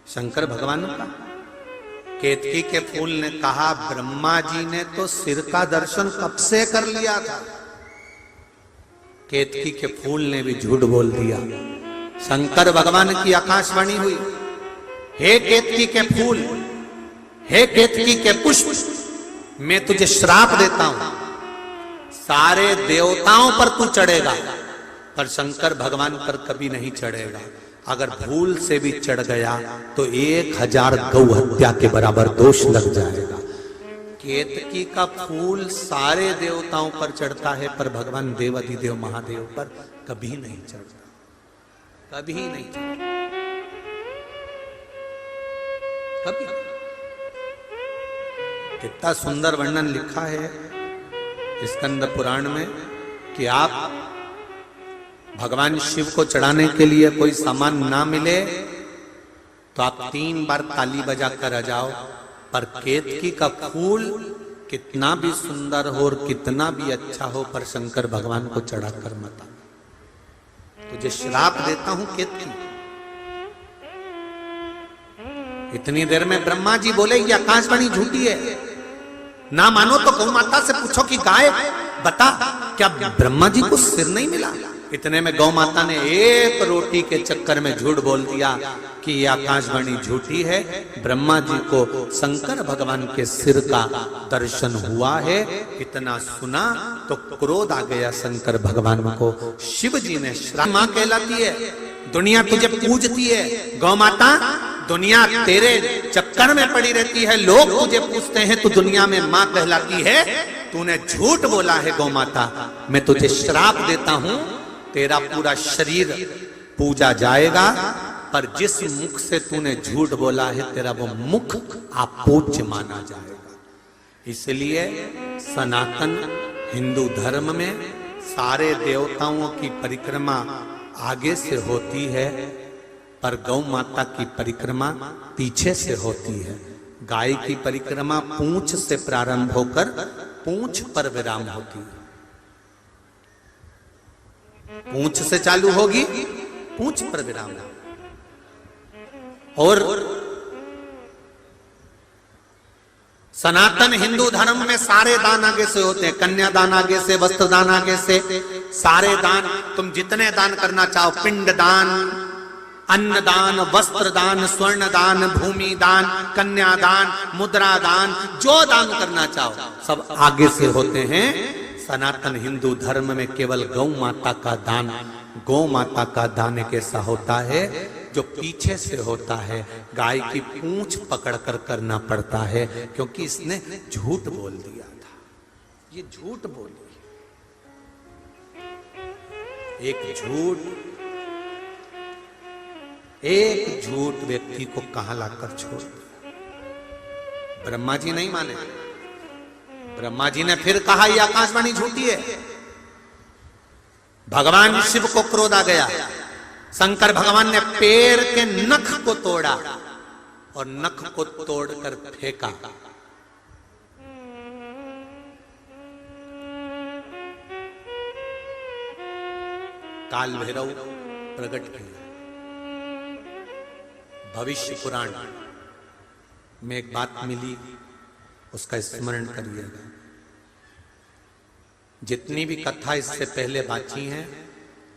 शंकर भगवान का। केतकी के फूल ने कहा ब्रह्मा जी ने तो सिर का दर्शन कब से कर लिया था। केतकी के फूल ने भी झूठ बोल दिया। शंकर भगवान की आकाशवाणी हुई, हे केतकी के फूल, हे केतकी के पुष्प, मैं तुझे श्राप देता हूं, सारे देवताओं पर तू चढ़ेगा पर शंकर भगवान पर कभी नहीं चढ़ेगा। अगर भूल से भी चढ़ गया तो 1000 गौ हत्या के बराबर दोष लग जाएगा। केतकी का फूल सारे देवताओं पर चढ़ता है पर भगवान देवाधिदेव महादेव पर कभी नहीं चढ़ता, कभी नहीं चढ़ता, कभी। कितना सुंदर वर्णन लिखा है स्कंद पुराण में कि आप भगवान शिव को चढ़ाने के लिए कोई सामान ना मिले तो आप 3 बार ताली बजा कर आ जाओ, पर केतकी का फूल कितना भी सुंदर हो और कितना भी अच्छा हो पर शंकर भगवान को चढ़ा कर मत आ। तुझे श्राप देता हूं केतकी। इतनी देर में ब्रह्मा जी बोले ये आकाशवाणी झूठी है, ना मानो तो गौ माता से पूछो कि गाय बता क्या ब्रह्मा जी को सिर नहीं मिला। इतने में गौ माता ने एक रोटी के चक्कर में झूठ बोल दिया कि यह आकाशवाणी झूठी है। ब्रह्मा जी को शंकर भगवान के सिर का दर्शन हुआ है। इतना सुना तो क्रोध आ गया शंकर भगवान को। शिव जी ने श्राप, मां कहलाती है, दुनिया तुझे पूजती है, गौ माता दुनिया तेरे चक्कर में पड़ी रहती है, लोग तुझे पूछते हैं, तू दुनिया में मां कहलाती है। तूने झूठ बोला है गौ माता, मैं तुझे श्राप देता हूं, तेरा पूरा शरीर पूजा जाएगा, पर जिस मुख से तूने झूठ बोला है तेरा वो मुख अपूज्य माना जाएगा। इसलिए सनातन हिंदू धर्म में सारे देवताओं की परिक्रमा आगे से होती है पर गौ माता की परिक्रमा पीछे से होती है। गाय की परिक्रमा पूंछ से प्रारंभ होकर पूंछ पर विराम होती है। पूंछ से चालू होगी, पूंछ पर विराम। और सनातन हिंदू धर्म में सारे दान आगे से होते हैं, कन्यादान आगे से, वस्त्र दान आगे से, सारे दान तुम जितने दान करना चाहो, पिंड दान, अन्न दान, वस्त्र दान, स्वर्ण दान, भूमि दान, कन्यादान, मुद्रा दान, जो दान करना चाहो सब आगे से होते हैं। सनातन हिंदू धर्म में केवल गौ माता का दान, गौ माता का दान कैसा होता है जो पीछे से होता है। गाय की पूंछ पकड़ कर करना पड़ता है क्योंकि इसने झूठ बोल दिया था। ये झूठ बोली, एक झूठ व्यक्ति को कहां लाकर छोड़ दिया। ब्रह्मा जी नहीं माने। ब्रह्मा जी ने फिर कहा यह आकाशवाणी झूठी है। भगवान शिव को क्रोध आ गया। शंकर भगवान ने पैर के नख को तोड़ा और नख को तोड़कर फेंका। काल भैरव प्रकट किया। भविष्य पुराण में एक बात मिली, उसका स्मरण करिएगा। जितनी भी कथा इससे पहले बाकी हैं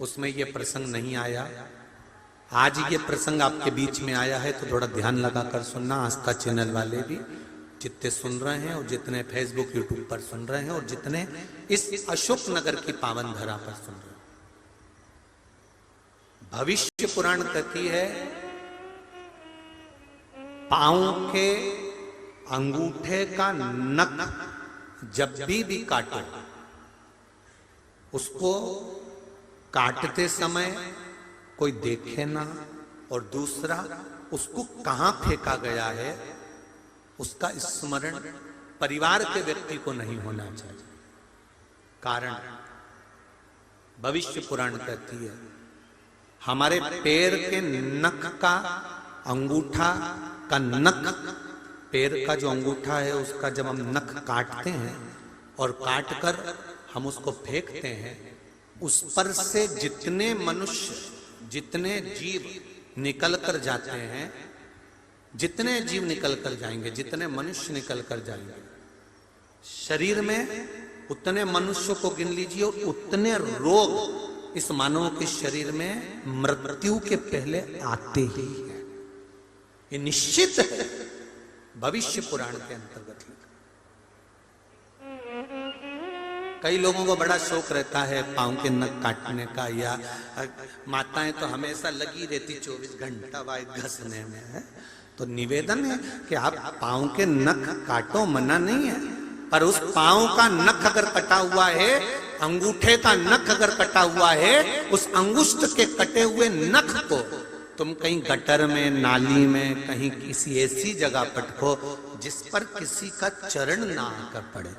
उसमें यह प्रसंग नहीं आया। आज ये प्रसंग आपके बीच में आया है तो थोड़ा ध्यान लगाकर सुनना। आस्था चैनल वाले भी जितने सुन रहे हैं और जितने फेसबुक यूट्यूब पर सुन रहे हैं और जितने इस अशोक नगर की पावन धरा पर सुन रहे हैं। भविष्य पुराण कहती है पांव के अंगूठे का नख जब भी काटो, उसको काटते समय कोई देखे ना, और दूसरा उसको कहां फेंका गया है उसका स्मरण परिवार के व्यक्ति को नहीं होना चाहिए। कारण भविष्य पुराण कहती है हमारे पैर के नख का अंगूठा का नख, पैर का जो अंगूठा है उसका जब हम नख काटते हैं और काट कर हम उसको फेंकते हैं, उस पर से जितने मनुष्य, जितने जीव निकल कर जाते हैं जितने जीव निकल कर जाएंगे, जितने मनुष्य निकल कर जाएंगे, शरीर में उतने मनुष्यों को गिन लीजिए और उतने रोग इस मानव के शरीर में मृत्यु के पहले आते ही हैं। ये निश्चित है, भविष्य पुराण के अंतर्गत लिखा। कई लोगों को बड़ा शौक रहता है पांव के नख काटने का, या माताएं तो हमेशा लगी रहती 24 घंटा वाय घसने में है। तो निवेदन है कि आप पांव के नख काटो, मना नहीं है, पर उस पांव का नख अगर कटा हुआ है, अंगूठे का नख अगर कटा हुआ है, उस अंगुष्ठ के कटे हुए नख को तुम कहीं गटर में, नाली में, कहीं किसी ऐसी जगह पटको जिस पर किसी का चरण ना आकर पड़े।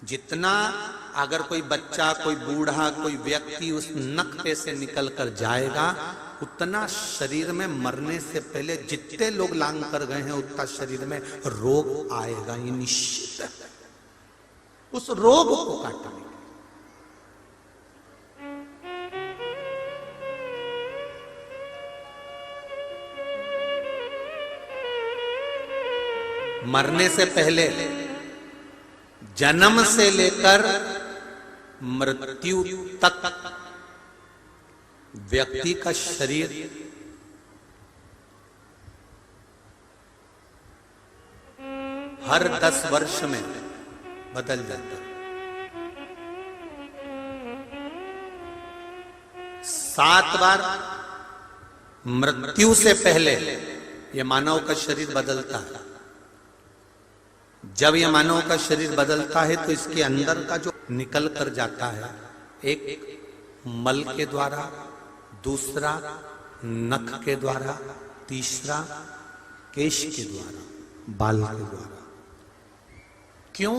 जितना अगर कोई बच्चा, कोई बूढ़ा, कोई व्यक्ति उस नख पे से निकल कर जाएगा, उतना शरीर में मरने से पहले जितने लोग लांग कर गए हैं उतना शरीर में रोग आएगा। ये निश्चित है। उस रोग को काटने मरने से पहले, जन्म से लेकर मृत्यु तक व्यक्ति का शरीर हर 10 वर्ष में बदल जाता है। 7 बार मृत्यु से पहले यह मानव का शरीर बदलता है। जब यह मानव का शरीर बदलता है तो इसके अंदर का जो निकल कर जाता है, एक मल के द्वारा, दूसरा नख के द्वारा, तीसरा केश के द्वारा, बाल के द्वारा। क्यों?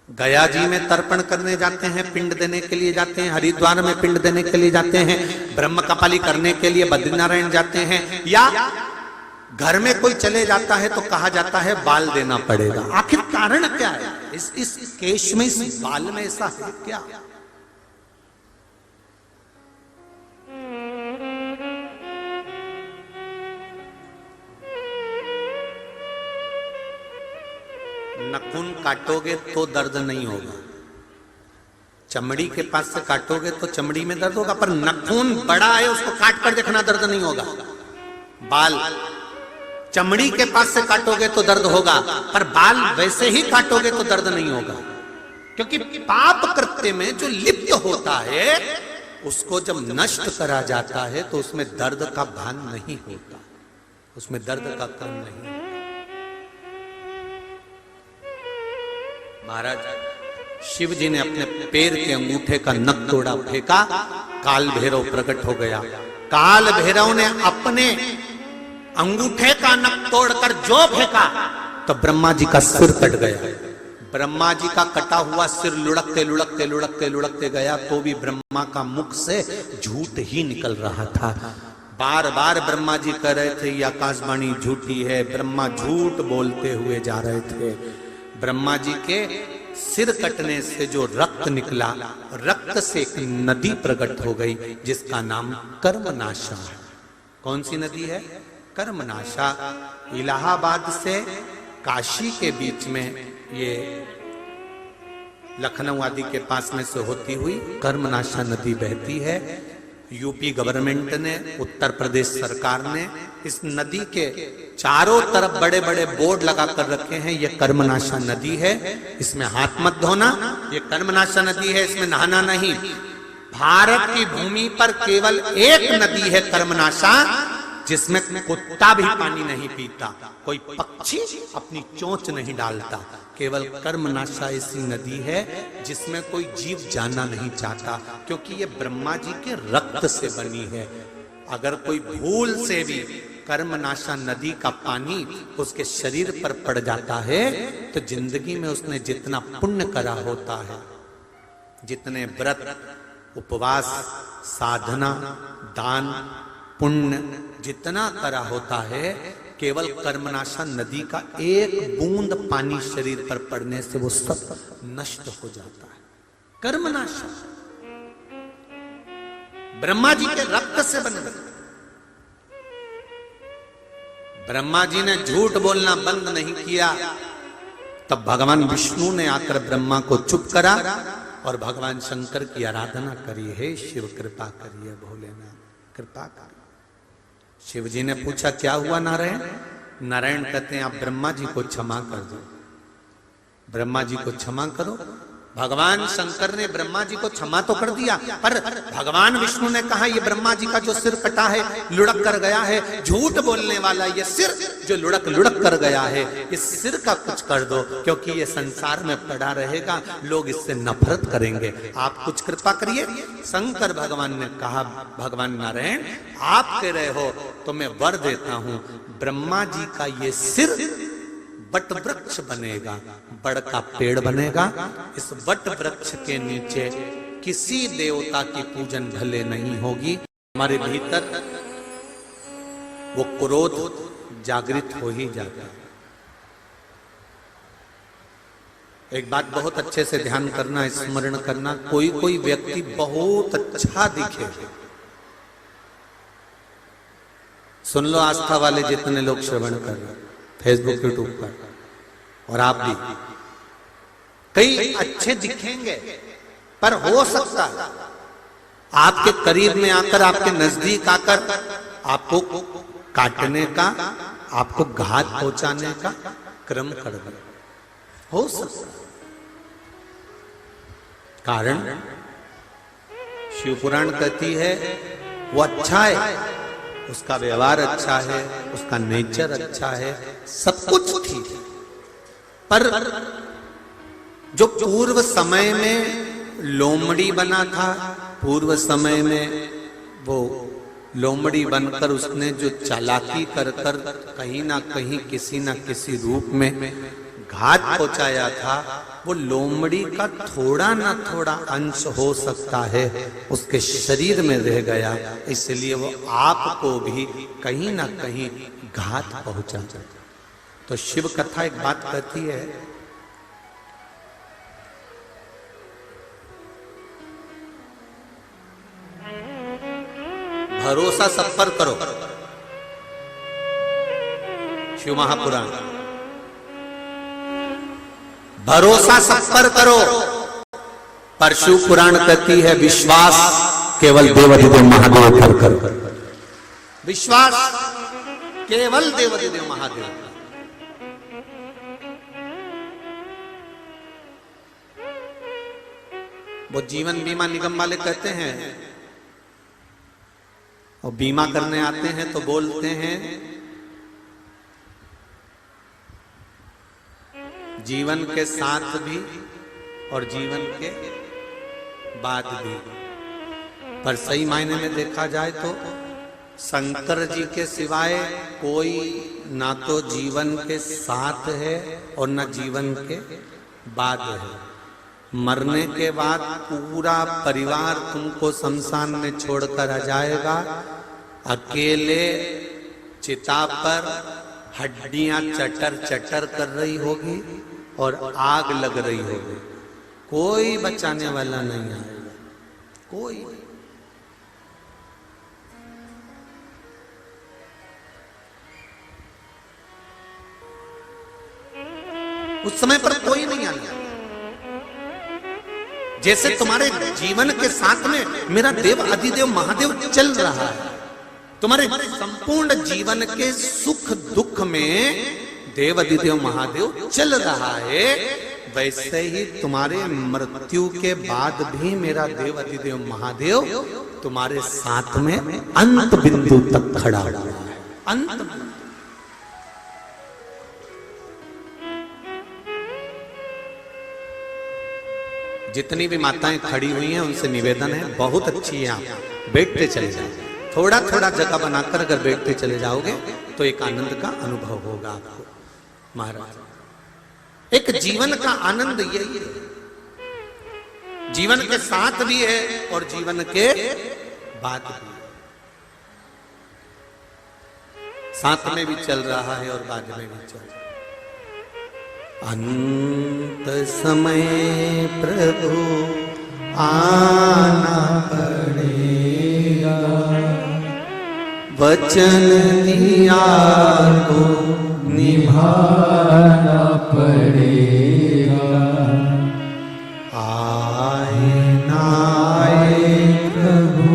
गया जी में तर्पण करने जाते हैं, पिंड देने के लिए जाते हैं, हरिद्वार में पिंड देने के लिए जाते हैं, ब्रह्म कपाली करने के लिए बद्रीनारायण जाते हैं, या घर में कोई चले जाता है तो कहा जाता है बाल देना पड़ेगा। आखिर कारण क्या है? इस केश में, इस बाल में ऐसा है क्या? नाखून काटोगे तो दर्द नहीं होगा, चमड़ी के पास से काटोगे तो चमड़ी में दर्द होगा, पर नाखून बड़ा है उसको काट कर देखना, दर्द नहीं होगा। बाल चमड़ी के पास से काटोगे तो दर्द होगा, पर बाल वैसे ही काटोगे तो दर्द नहीं होगा, क्योंकि पाप कृत्य में जो लिप्त होता है उसको जब नष्ट करा जाता है तो उसमें दर्द का भान नहीं होता, उसमें दर्द का कण नहीं। महाराज शिव जी ने अपने पैर के अंगूठे का नख तोड़ा, फेंका, काल भैरव प्रकट हो गया। काल भैरव ने अपने अंगूठे का नख तोड़कर जो फेंका तो ब्रह्मा जी का सिर कट गया। ब्रह्मा जी का कटा हुआ सिर लुढ़कते लुढ़कते लुढ़कते लुढ़कते गया तो भी ब्रह्मा का मुख से झूठ ही निकल रहा था। बार बार ब्रह्मा जी कह रहे थे ये आकाशवाणी झूठी है, ब्रह्मा झूठ बोलते हुए जा रहे थे। ब्रह्मा जी के सिर कटने से जो रक्त निकला, रक्त से एक नदी प्रकट हो गई जिसका नाम कर्मनाशा। कौन सी नदी है? कर्मनाशा। इलाहाबाद से काशी के बीच में, ये लखनऊ आदि के पास में से होती हुई कर्मनाशा नदी बहती है। यूपी गवर्नमेंट ने, उत्तर प्रदेश सरकार ने इस नदी के चारों तरफ बड़े बड़े बोर्ड लगा कर रखे हैं, ये कर्मनाशा नदी है, इसमें हाथ मत धोना, ये कर्मनाशा नदी है, इसमें नहाना नहीं। भारत की भूमि पर केवल एक नदी है कर्मनाशा, जिसमें कुत्ता भी पानी नहीं पीता, कोई पक्षी अपनी चोंच नहीं डालता। केवल कर्मनाशा ऐसी नदी है जिसमें कोई जीव जाना नहीं चाहता, क्योंकि ये ब्रह्मा जी के रक्त से बनी है। अगर कोई भूल से भी कर्मनाशा नदी का पानी उसके शरीर पर पड़ जाता है तो जिंदगी में उसने जितना पुण्य करा होता है, जितने व्रत, उपवास, साधना, दान, पुण्य जितना करा होता है, केवल कर्मनाशा नदी का एक बूंद पानी शरीर पर पड़ने से वो सब नष्ट हो जाता है। कर्मनाशा ब्रह्मा जी के रक्त से बने। ब्रह्मा जी ने झूठ बोलना बंद नहीं किया, तब भगवान विष्णु ने आकर ब्रह्मा को चुप करा और भगवान शंकर की आराधना करी। हे शिव कृपा करिए, भोलेनाथ कृपा करिए। शिव जी ने पूछा क्या हुआ नारायण? नारायण कहते हैं आप ब्रह्मा जी को क्षमा कर दो, ब्रह्मा जी को क्षमा करो। भगवान शंकर ने ब्रह्मा जी को क्षमा तो कर दिया, पर भगवान विष्णु ने कहा ये ब्रह्मा जी का जो सिर कटा है, लुढ़क कर गया है, झूठ बोलने वाला ये सिर जो लुढ़क लुढ़क कर गया है, इस सिर का कुछ कर दो, क्योंकि ये संसार में पड़ा रहेगा, लोग इससे नफरत करेंगे, आप कुछ कृपा करिए। शंकर भगवान ने कहा भगवान नारायण आप कह रहे हो तो मैं वर देता हूं, ब्रह्मा जी का ये सिर वट वृक्ष बनेगा, बड़ का पेड़ बनेगा। इस वट वृक्ष के नीचे किसी देवता की पूजन भले नहीं होगी। हमारे भीतर वो क्रोध जागृत हो ही जाता है। एक बात बहुत अच्छे से ध्यान करना, स्मरण करना, कोई कोई व्यक्ति बहुत अच्छा दिखे, सुन लो आस्था वाले जितने लोग श्रवण कर रहे हैं फेसबुक यूट्यूब पर, और आप भी, कई अच्छे दिखेंगे, पर हो सकता है आपके करीब में आकर, आपके नजदीक आकर आपको काटने का, आपको घात पहुंचाने का क्रम कर दे, हो सकता है। कारण शिव पुराण कहती है वो अच्छा है, उसका व्यवहार अच्छा है, उसका नेचर अच्छा है, सब कुछ ठीक है, पर जो पूर्व समय में लोमड़ी बना था, पूर्व समय में वो लोमड़ी बनकर उसने जो चालाकी कर कर कहीं ना कहीं किसी ना किसी रूप में घात पहुंचाया था, वो लोमड़ी का थोड़ा ना थोड़ा अंश हो सकता है उसके शरीर में रह गया, इसलिए वो आपको भी कहीं ना कहीं घात पहुंचा। तो शिव कथा एक बात कहती है, भरोसा सब पर करो, शिव महापुराण, भरोसा सब पर करो, पर शिव पुराण कहती है विश्वास केवल देवाधिदेव महादेव पर करो, विश्वास केवल देवाधिदेव महादेव पर। वो जीवन बीमा निगम वाले कहते हैं, और बीमा करने आते हैं तो बोलते हैं जीवन के साथ भी और जीवन के बाद भी, पर सही मायने में देखा जाए तो शंकर जी के सिवाय कोई ना तो जीवन के साथ है और ना जीवन के बाद है। मरने के बाद पूरा परिवार तुमको शमशान में छोड़कर आ जाएगा, अकेले चिता पर हड्डियां चटर चटर कर रही होगी और आग लग रही होगी, कोई बचाने वाला नहीं आएगा, कोई। उस समय पर कोई नहीं आएगा। जैसे तुम्हारे जीवन के साथ में मेरा देव अधिदेव महादेव चल रहा है, तुम्हारे संपूर्ण जीवन के सुख दुख में देव अधिदेव महादेव चल रहा है, वैसे ही तुम्हारे मृत्यु के बाद भी मेरा देव अधिदेव महादेव तुम्हारे साथ में अंत बिंदु तक खड़ा हुआ है, अंत बिंदु। जितनी भी माताएं खड़ी हुई हैं उनसे निवेदन है, बहुत अच्छी है, आप बैठते चले जाओ, थोड़ा थोड़ा जगह बनाकर अगर बैठते चले जाओगे तो एक आनंद का अनुभव होगा आपको। महाराज एक जीवन का आनंद यही है, जीवन के साथ भी है और जीवन के बाद भी, साथ में भी चल रहा है और बाद में भी चल रहा है। अंत समय प्रभु आना पड़ेगा, वचन दिया को निभाना पड़ेगा। आए ना आए प्रभु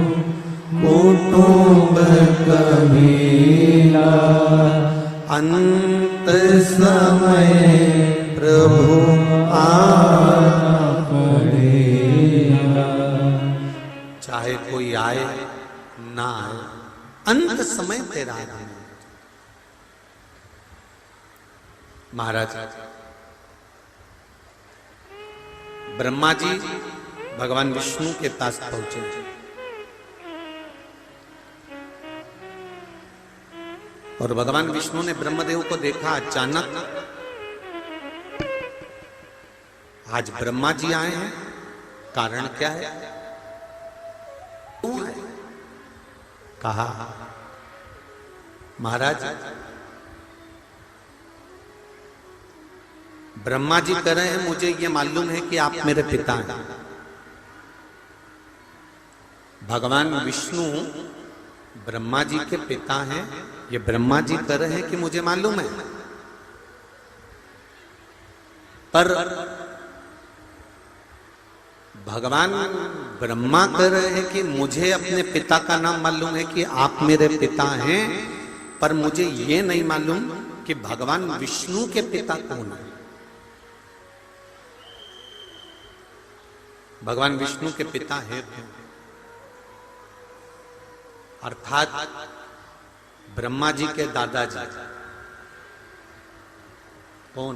कुटुंब कबीला, अंत समय प्रभु आना पड़ेगा। चाहे कोई आए ना आए, अंत समय तेरा आगमन। महाराज ब्रह्मा जी भगवान विष्णु के पास पहुंचे। और भगवान विष्णु ने ब्रह्मदेव को देखा। अचानक आज ब्रह्मा जी आए हैं, कारण क्या है? क्यों आए? कहा महाराज ब्रह्मा जी कह रहे हैं मुझे ये मालूम है कि आप मेरे पिता हैं। भगवान विष्णु ब्रह्मा जी के पिता हैं, ये ब्रह्मा जी कह रहे हैं कि मुझे मालूम है। पर भगवान ब्रह्मा कह रहे हैं कि मुझे अपने पिता का नाम मालूम है कि आप मेरे पिता हैं, पर मुझे ये नहीं मालूम कि भगवान विष्णु के पिता कौन है। भगवान विष्णु के पिता हैं अर्थात ब्रह्मा जी के दादाजी कौन?